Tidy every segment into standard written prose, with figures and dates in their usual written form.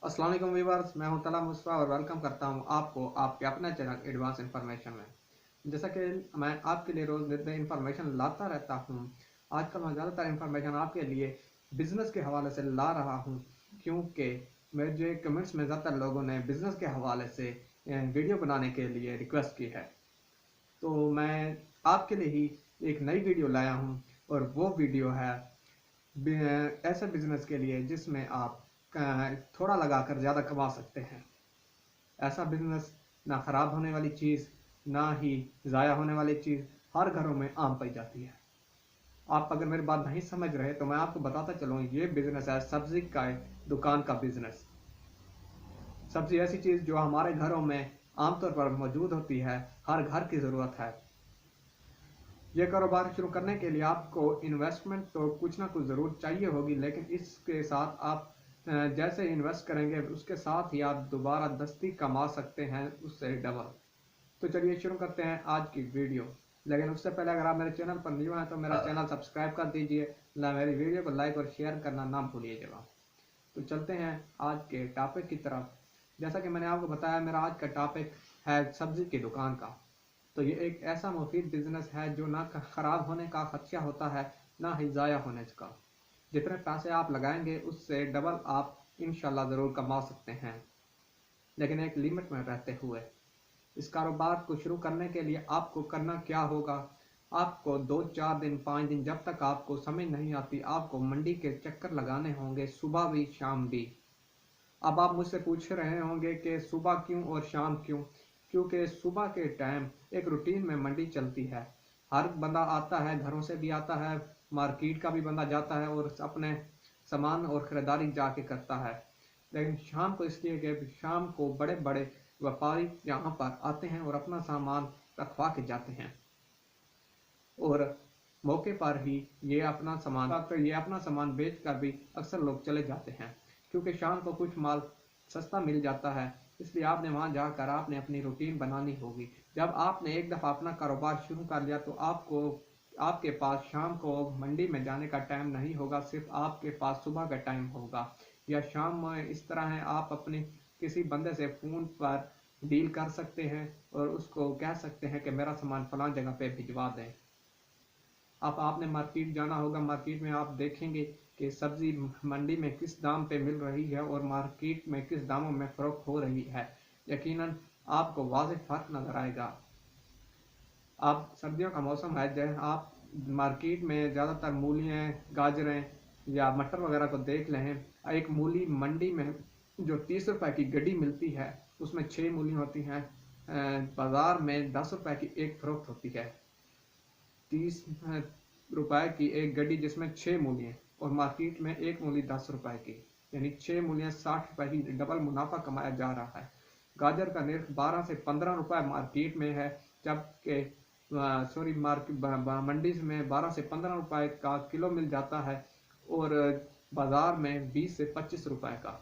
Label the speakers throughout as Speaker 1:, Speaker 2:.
Speaker 1: अस्सलाम वालेकुम व्यूअर्स, मैं हूं तला मुस्तफ़ा और वेलकम करता हूं आपको आपके अपने चैनल एडवांस इंफॉर्मेशन में। जैसा कि मैं आपके लिए रोज़ नई इंफॉर्मेशन लाता रहता हूं, आजकल मैं ज़्यादातर इंफॉर्मेशन आपके लिए बिज़नेस के हवाले से ला रहा हूं, क्योंकि मुझे कमेंट्स में ज़्यादातर लोगों ने बिज़नेस के हवाले से वीडियो बनाने के लिए रिक्वेस्ट की है। तो मैं आपके लिए ही एक नई वीडियो लाया हूं और वो वीडियो है ऐसे बिजनेस के लिए जिसमें आप थोड़ा लगाकर ज़्यादा कमा सकते हैं। ऐसा बिजनेस ना खराब होने वाली चीज़, ना ही ज़ाया होने वाली चीज़, हर घरों में आम पाई जाती है। आप अगर मेरी बात नहीं समझ रहे तो मैं आपको बताता चलूँ, ये बिजनेस है सब्जी का दुकान का बिजनेस। सब्जी ऐसी चीज़ जो हमारे घरों में आमतौर पर मौजूद होती है, हर घर की ज़रूरत है। ये कारोबार शुरू करने के लिए आपको इन्वेस्टमेंट तो कुछ ना कुछ ज़रूर चाहिए होगी, लेकिन इसके साथ आप जैसे इन्वेस्ट करेंगे उसके साथ ही आप दोबारा दस्ती कमा सकते हैं, उससे डबल। तो चलिए शुरू करते हैं आज की वीडियो। लेकिन उससे पहले अगर आप मेरे चैनल पर न्यू हैं तो मेरा चैनल सब्सक्राइब कर दीजिए, मेरी वीडियो को लाइक और शेयर करना ना भूलिएगा। तो चलते हैं आज के टॉपिक की तरफ। जैसा कि मैंने आपको बताया, मेरा आज का टॉपिक है सब्जी की दुकान का। तो ये एक ऐसा मुफीद बिजनेस है जो ना खराब होने का खदशा होता है, ना ही ज़ाया होने का। जितने पैसे आप लगाएंगे उससे डबल आप इंशाल्लाह ज़रूर कमा सकते हैं, लेकिन एक लिमिट में रहते हुए। इस कारोबार को शुरू करने के लिए आपको करना क्या होगा, आपको 2 4 दिन 5 दिन जब तक आपको समझ नहीं आती, आपको मंडी के चक्कर लगाने होंगे, सुबह भी शाम भी। अब आप मुझसे पूछ रहे होंगे कि सुबह क्यों और शाम क्यों? क्योंकि सुबह के टाइम एक रूटीन में मंडी चलती है। हर बंदा आता है, घरों से भी आता है, मार्केट का भी बंदा जाता है और अपने सामान और ख़रीदारी जाके करता है। लेकिन शाम को इसलिए कि शाम को बड़े बड़े व्यापारी यहाँ पर आते हैं और अपना सामान रखवा के जाते हैं, और मौके पर ही ये अपना सामान बेच कर भी अक्सर लोग चले जाते हैं, क्योंकि शाम को कुछ माल सस्ता मिल जाता है। इसलिए आपने वहां जाकर आपने अपनी रूटीन बनानी होगी। जब आपने एक दफ़ा अपना कारोबार शुरू कर लिया तो आपके पास शाम को मंडी में जाने का टाइम नहीं होगा, सिर्फ आपके पास सुबह का टाइम होगा। या शाम में इस तरह है, आप अपने किसी बंदे से फ़ोन पर डील कर सकते हैं और उसको कह सकते हैं कि मेरा सामान फलां जगह पे भिजवा दें। अब आपने मार्केट जाना होगा, मार्केट में आप देखेंगे कि सब्जी मंडी में किस दाम पे मिल रही है और मार्केट में किस दामों में फरोख्त हो रही है। यकीनन आपको वाज़ेह फ़र्क नज़र आएगा। अब सर्दियों का मौसम है, जब आप मार्केट में ज़्यादातर मूलियाँ, गाजरें या मटर वगैरह को देख लें, एक मूली मंडी में जो 30 रुपए की गड्डी मिलती है उसमें 6 मूली होती हैं। बाज़ार में 10 रुपए की एक फ़रोख्त होती है। 30 रुपए की एक गड्डी जिसमें 6 मूलियाँ, और मार्केट में एक मूली 10 रुपए की, यानी 6 मूलियाँ 60 रुपए की डबल मुनाफा कमाया जा रहा है। गाजर का निर्ख 12 से 15 रुपए मार्केट में है, जबकि सॉरी मार्केट मंडी में 12 से 15 रुपए का किलो मिल जाता है, और बाजार में 20 से 25 रुपए का।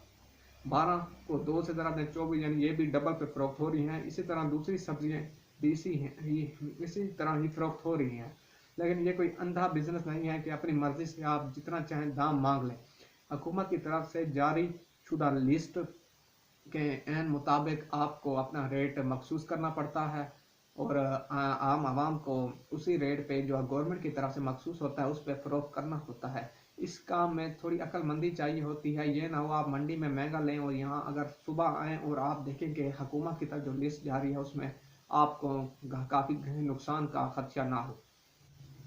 Speaker 1: 12 को 2 से ज़रा 24, यानी ये भी डबल पे फरोख्त हो रही हैं। इसी तरह दूसरी सब्जियां भी इसी तरह ही फरोख्त हो रही हैं। लेकिन ये कोई अंधा बिजनेस नहीं है कि अपनी मर्जी से आप जितना चाहें दाम मांग लें। हुकूमत की तरफ से जारी शुदा लिस्ट के एन मुताबिक आपको अपना रेट मखसूस करना पड़ता है, और आम आवाम को उसी रेट पे जो गवर्नमेंट की तरफ से मखसूस होता है उस पर फ़रोख्त करना होता है। इस काम में थोड़ी अक्लमंदी चाहिए होती है। ये ना हो आप मंडी में महंगा लें और यहाँ अगर सुबह आएँ और आप देखें कि हुकूमत की तरफ जो लिस्ट जारी है उसमें आपको काफ़ी नुकसान का खदशा ना हो।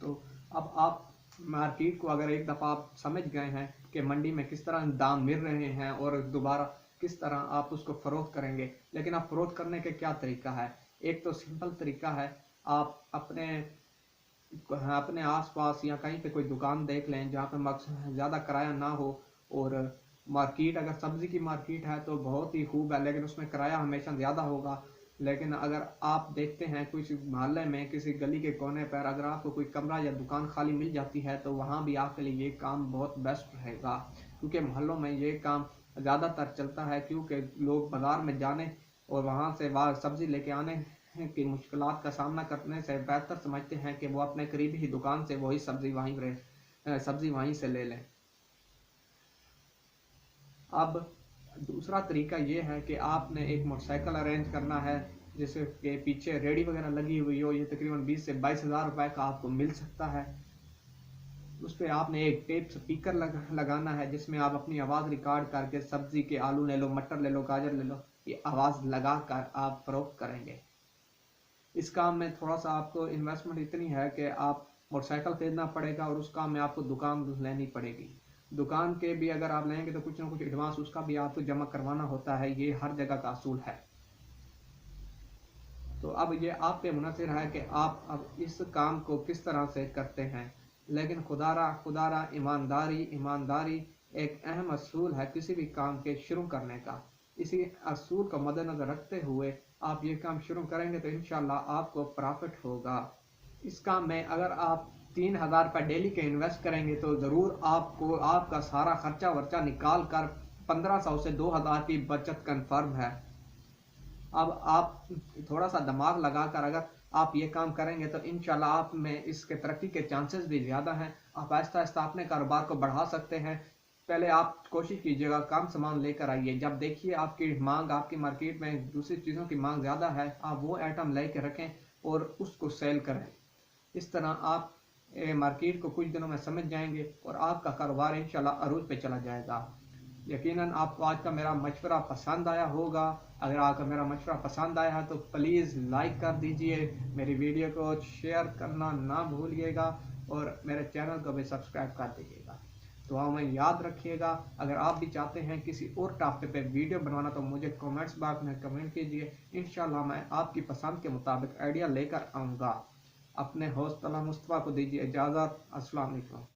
Speaker 1: तो अब आप मार्केट को अगर एक दफ़ा आप समझ गए हैं कि मंडी में किस तरह दाम मिल रहे हैं और दोबारा किस तरह आप उसको फ़रोख्त करेंगे, लेकिन आप फ़रोख्त करने का क्या तरीका है? एक तो सिंपल तरीका है, आप अपने अपने आसपास या कहीं पे कोई दुकान देख लें जहाँ पे ज़्यादा किराया ना हो, और मार्केट अगर सब्ज़ी की मार्केट है तो बहुत ही खूब है, लेकिन उसमें किराया हमेशा ज़्यादा होगा। लेकिन अगर आप देखते हैं कुछ मोहल्ले में किसी गली के कोने पर अगर आपको कोई कमरा या दुकान खाली मिल जाती है तो वहाँ भी आपके लिए ये काम बहुत बेस्ट रहेगा, क्योंकि मोहल्लों में ये काम ज़्यादातर चलता है, क्योंकि लोग बाज़ार में जाने और वहाँ से सब्ज़ी लेके आने की मुश्किलात का सामना करने से बेहतर समझते हैं कि वो अपने करीबी ही दुकान से वही सब्ज़ी वहीं से ले लें। अब दूसरा तरीका ये है कि आपने एक मोटरसाइकिल अरेंज करना है जिसके पीछे रेडी वगैरह लगी हुई हो। ये तकरीबन 20 से 22 हज़ार रुपए का आपको मिल सकता है। उस पर आपने एक टेप स्पीकर लगाना है जिसमें आप अपनी आवाज़ रिकॉर्ड करके सब्जी के आलू ले लो, मटर ले लो, गाजर ले लो, ये आवाज़ लगा कर आप फरोख्त करेंगे। इस काम में थोड़ा सा आपको इन्वेस्टमेंट इतनी है कि आप मोटरसाइकिल खरीदना पड़ेगा और उस काम में आपको दुकान लेनी पड़ेगी। दुकान के भी अगर आप लेंगे तो कुछ ना कुछ एडवांस उसका भी आपको जमा करवाना होता है। ये हर जगह का असूल है। तो अब ये आप पे मुनहसर है कि आप अब इस काम को किस तरह से करते हैं। लेकिन खुदारा ईमानदारी ईमानदारी एक अहम असूल है किसी भी काम के शुरू करने का। इसी असूल को मद्देनजर रखते हुए आप ये काम शुरू करेंगे तो इंशाल्लाह आपको प्रॉफिट होगा। इस काम में अगर आप 3,000 रुपये डेली के इन्वेस्ट करेंगे तो ज़रूर आपको आपका सारा खर्चा वर्चा निकाल कर 1500 से 2,000 की बचत कन्फर्म है। अब आप थोड़ा सा दिमाग लगाकर अगर आप ये काम करेंगे तो इंशाल्लाह आप में इसके तरक्की के चांसेस भी ज़्यादा हैं। आप आहिस्ता आहिस्ता अपने कारोबार को बढ़ा सकते हैं। पहले आप कोशिश कीजिएगा काम सामान लेकर आइए। जब देखिए आपकी मांग, आपकी मार्केट में दूसरी चीज़ों की मांग ज़्यादा है, आप वो आइटम लेकर रखें और उसको सेल करें। इस तरह आप मार्केट को कुछ दिनों में समझ जाएंगे और आपका कारोबार इंशाल्लाह अरूज पे चला जाएगा। यकीनन आपको आज का मेरा मशवरा पसंद आया होगा। अगर आपका मेरा मशवरा पसंद आया है तो प्लीज़ लाइक कर दीजिए, मेरी वीडियो को शेयर करना ना भूलिएगा और मेरे चैनल को भी सब्सक्राइब कर दीजिएगा। दुआ में याद रखिएगा। अगर आप भी चाहते हैं किसी और टॉपिक पे वीडियो बनवाना तो मुझे कमेंट्स बॉक्स में कमेंट कीजिए। इंशाल्लाह मैं आपकी पसंद के मुताबिक आइडिया लेकर आऊँगा। अपने होस्ट तला मुस्तफ़ा को दीजिए इजाज़त। अस्सलाम वालेकुम।